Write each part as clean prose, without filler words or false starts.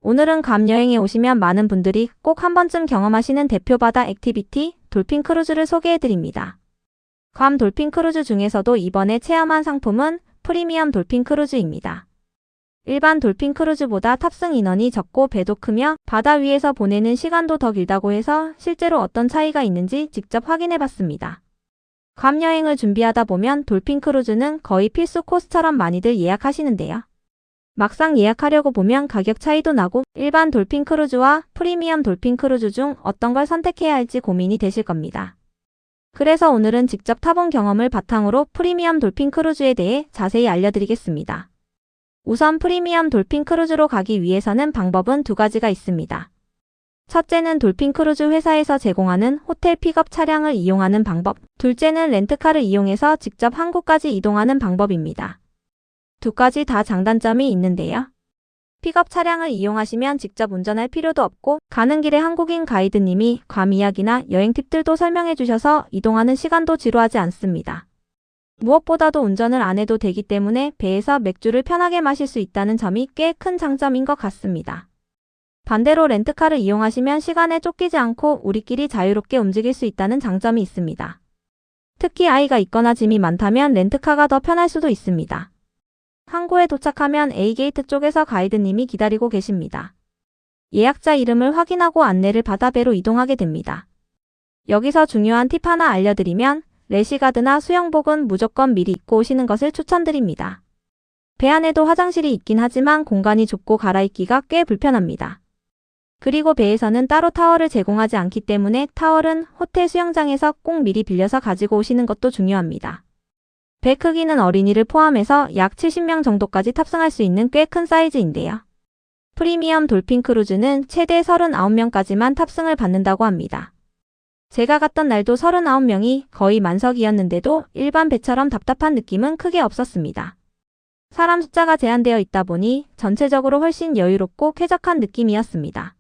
오늘은 괌 여행에 오시면 많은 분들이 꼭 한 번쯤 경험하시는 대표 바다 액티비티 돌핀 크루즈를 소개해드립니다. 괌 돌핀 크루즈 중에서도 이번에 체험한 상품은 프리미엄 돌핀 크루즈입니다. 일반 돌핀 크루즈보다 탑승 인원이 적고 배도 크며 바다 위에서 보내는 시간도 더 길다고 해서 실제로 어떤 차이가 있는지 직접 확인해봤습니다. 괌 여행을 준비하다 보면 돌핀 크루즈는 거의 필수 코스처럼 많이들 예약하시는데요. 막상 예약하려고 보면 가격 차이도 나고 일반 돌핀 크루즈와 프리미엄 돌핀 크루즈 중 어떤 걸 선택해야 할지 고민이 되실 겁니다. 그래서 오늘은 직접 타본 경험을 바탕으로 프리미엄 돌핀 크루즈에 대해 자세히 알려드리겠습니다. 우선 프리미엄 돌핀 크루즈로 가기 위해서는 방법은 두 가지가 있습니다. 첫째는 돌핀 크루즈 회사에서 제공하는 호텔 픽업 차량을 이용하는 방법, 둘째는 렌트카를 이용해서 직접 항구까지 이동하는 방법입니다. 두 가지 다 장단점이 있는데요. 픽업 차량을 이용하시면 직접 운전할 필요도 없고 가는 길에 한국인 가이드님이 괌 이야기나 여행 팁들도 설명해 주셔서 이동하는 시간도 지루하지 않습니다. 무엇보다도 운전을 안 해도 되기 때문에 배에서 맥주를 편하게 마실 수 있다는 점이 꽤 큰 장점인 것 같습니다. 반대로 렌트카를 이용하시면 시간에 쫓기지 않고 우리끼리 자유롭게 움직일 수 있다는 장점이 있습니다. 특히 아이가 있거나 짐이 많다면 렌트카가 더 편할 수도 있습니다. 항구에 도착하면 A게이트 쪽에서 가이드님이 기다리고 계십니다. 예약자 이름을 확인하고 안내를 받아 배로 이동하게 됩니다. 여기서 중요한 팁 하나 알려드리면 래시가드나 수영복은 무조건 미리 입고 오시는 것을 추천드립니다. 배 안에도 화장실이 있긴 하지만 공간이 좁고 갈아입기가 꽤 불편합니다. 그리고 배에서는 따로 타월을 제공하지 않기 때문에 타월은 호텔 수영장에서 꼭 미리 빌려서 가지고 오시는 것도 중요합니다. 배 크기는 어린이를 포함해서 약 70명 정도까지 탑승할 수 있는 꽤 큰 사이즈인데요. 프리미엄 돌핀 크루즈는 최대 39명까지만 탑승을 받는다고 합니다. 제가 갔던 날도 39명이 거의 만석이었는데도 일반 배처럼 답답한 느낌은 크게 없었습니다. 사람 숫자가 제한되어 있다 보니 전체적으로 훨씬 여유롭고 쾌적한 느낌이었습니다.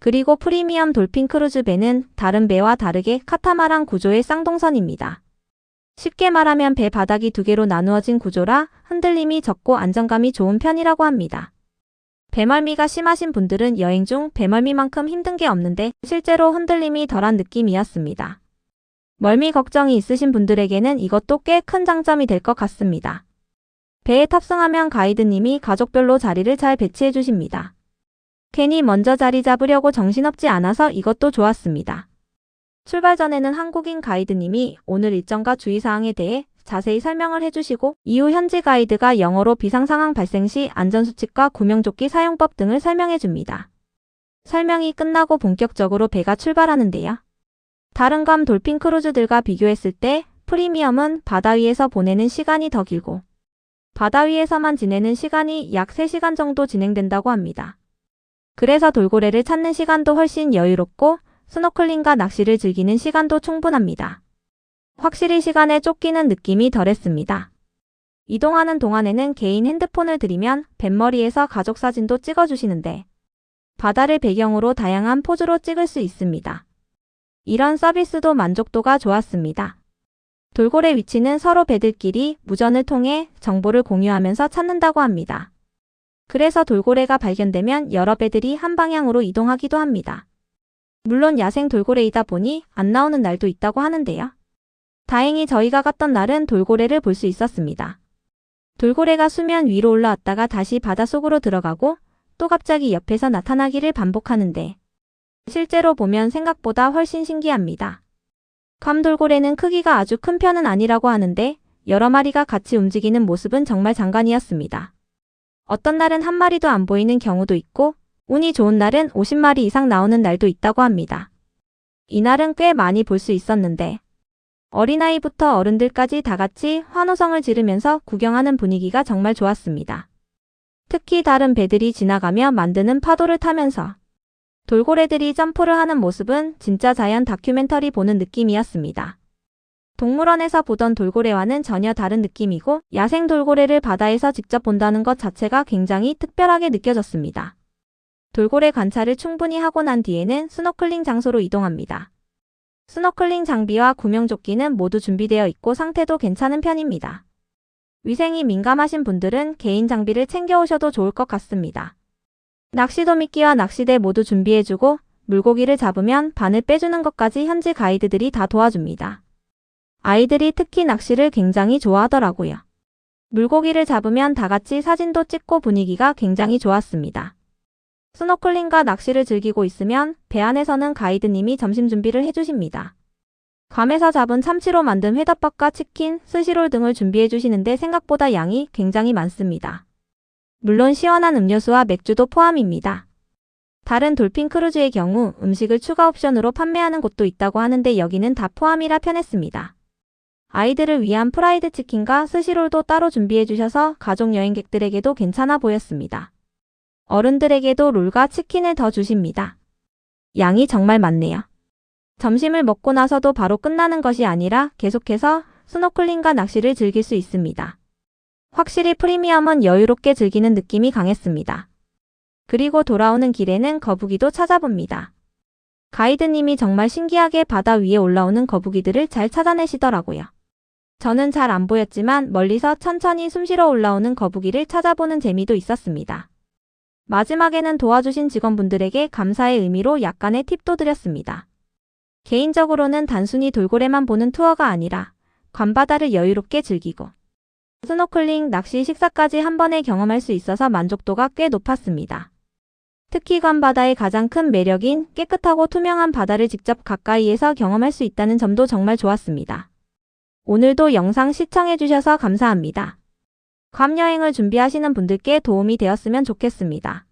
그리고 프리미엄 돌핀 크루즈 배는 다른 배와 다르게 카타마란 구조의 쌍동선입니다. 쉽게 말하면 배 바닥이 두 개로 나누어진 구조라 흔들림이 적고 안정감이 좋은 편이라고 합니다. 배멀미가 심하신 분들은 여행 중 배멀미만큼 힘든 게 없는데 실제로 흔들림이 덜한 느낌이었습니다. 멀미 걱정이 있으신 분들에게는 이것도 꽤 큰 장점이 될 것 같습니다. 배에 탑승하면 가이드님이 가족별로 자리를 잘 배치해 주십니다. 괜히 먼저 자리 잡으려고 정신없지 않아서 이것도 좋았습니다. 출발 전에는 한국인 가이드님이 오늘 일정과 주의사항에 대해 자세히 설명을 해주시고 이후 현지 가이드가 영어로 비상상황 발생 시 안전수칙과 구명조끼 사용법 등을 설명해줍니다. 설명이 끝나고 본격적으로 배가 출발하는데요. 다른 괌 돌핀 크루즈들과 비교했을 때 프리미엄은 바다 위에서 보내는 시간이 더 길고 바다 위에서만 지내는 시간이 약 3시간 정도 진행된다고 합니다. 그래서 돌고래를 찾는 시간도 훨씬 여유롭고 스노클링과 낚시를 즐기는 시간도 충분합니다. 확실히 시간에 쫓기는 느낌이 덜했습니다. 이동하는 동안에는 개인 핸드폰을 들이면 뱃머리에서 가족 사진도 찍어주시는데 바다를 배경으로 다양한 포즈로 찍을 수 있습니다. 이런 서비스도 만족도가 좋았습니다. 돌고래 위치는 서로 배들끼리 무전을 통해 정보를 공유하면서 찾는다고 합니다. 그래서 돌고래가 발견되면 여러 배들이 한 방향으로 이동하기도 합니다. 물론 야생 돌고래이다 보니 안 나오는 날도 있다고 하는데요. 다행히 저희가 갔던 날은 돌고래를 볼 수 있었습니다. 돌고래가 수면 위로 올라왔다가 다시 바닷속으로 들어가고 또 갑자기 옆에서 나타나기를 반복하는데 실제로 보면 생각보다 훨씬 신기합니다. 괌 돌고래는 크기가 아주 큰 편은 아니라고 하는데 여러 마리가 같이 움직이는 모습은 정말 장관이었습니다. 어떤 날은 한 마리도 안 보이는 경우도 있고 운이 좋은 날은 50마리 이상 나오는 날도 있다고 합니다. 이날은 꽤 많이 볼 수 있었는데 어린아이부터 어른들까지 다 같이 환호성을 지르면서 구경하는 분위기가 정말 좋았습니다. 특히 다른 배들이 지나가며 만드는 파도를 타면서 돌고래들이 점프를 하는 모습은 진짜 자연 다큐멘터리 보는 느낌이었습니다. 동물원에서 보던 돌고래와는 전혀 다른 느낌이고 야생 돌고래를 바다에서 직접 본다는 것 자체가 굉장히 특별하게 느껴졌습니다. 돌고래 관찰을 충분히 하고 난 뒤에는 스노클링 장소로 이동합니다. 스노클링 장비와 구명조끼는 모두 준비되어 있고 상태도 괜찮은 편입니다. 위생이 민감하신 분들은 개인 장비를 챙겨오셔도 좋을 것 같습니다. 낚시도 미끼와 낚시대 모두 준비해주고 물고기를 잡으면 바늘 빼주는 것까지 현지 가이드들이 다 도와줍니다. 아이들이 특히 낚시를 굉장히 좋아하더라고요. 물고기를 잡으면 다 같이 사진도 찍고 분위기가 굉장히 좋았습니다. 스노클링과 낚시를 즐기고 있으면 배 안에서는 가이드님이 점심 준비를 해주십니다. 괌에서 잡은 참치로 만든 회덮밥과 치킨, 스시롤 등을 준비해 주시는데 생각보다 양이 굉장히 많습니다. 물론 시원한 음료수와 맥주도 포함입니다. 다른 돌핀 크루즈의 경우 음식을 추가 옵션으로 판매하는 곳도 있다고 하는데 여기는 다 포함이라 편했습니다. 아이들을 위한 프라이드 치킨과 스시롤도 따로 준비해 주셔서 가족 여행객들에게도 괜찮아 보였습니다. 어른들에게도 롤과 치킨을 더 주십니다. 양이 정말 많네요. 점심을 먹고 나서도 바로 끝나는 것이 아니라 계속해서 스노클링과 낚시를 즐길 수 있습니다. 확실히 프리미엄은 여유롭게 즐기는 느낌이 강했습니다. 그리고 돌아오는 길에는 거북이도 찾아봅니다. 가이드님이 정말 신기하게 바다 위에 올라오는 거북이들을 잘 찾아내시더라고요. 저는 잘 안 보였지만 멀리서 천천히 숨쉬러 올라오는 거북이를 찾아보는 재미도 있었습니다. 마지막에는 도와주신 직원분들에게 감사의 의미로 약간의 팁도 드렸습니다. 개인적으로는 단순히 돌고래만 보는 투어가 아니라 괌바다를 여유롭게 즐기고 스노클링, 낚시, 식사까지 한 번에 경험할 수 있어서 만족도가 꽤 높았습니다. 특히 괌바다의 가장 큰 매력인 깨끗하고 투명한 바다를 직접 가까이에서 경험할 수 있다는 점도 정말 좋았습니다. 오늘도 영상 시청해주셔서 감사합니다. 괌 여행을 준비하시는 분들께 도움이 되었으면 좋겠습니다.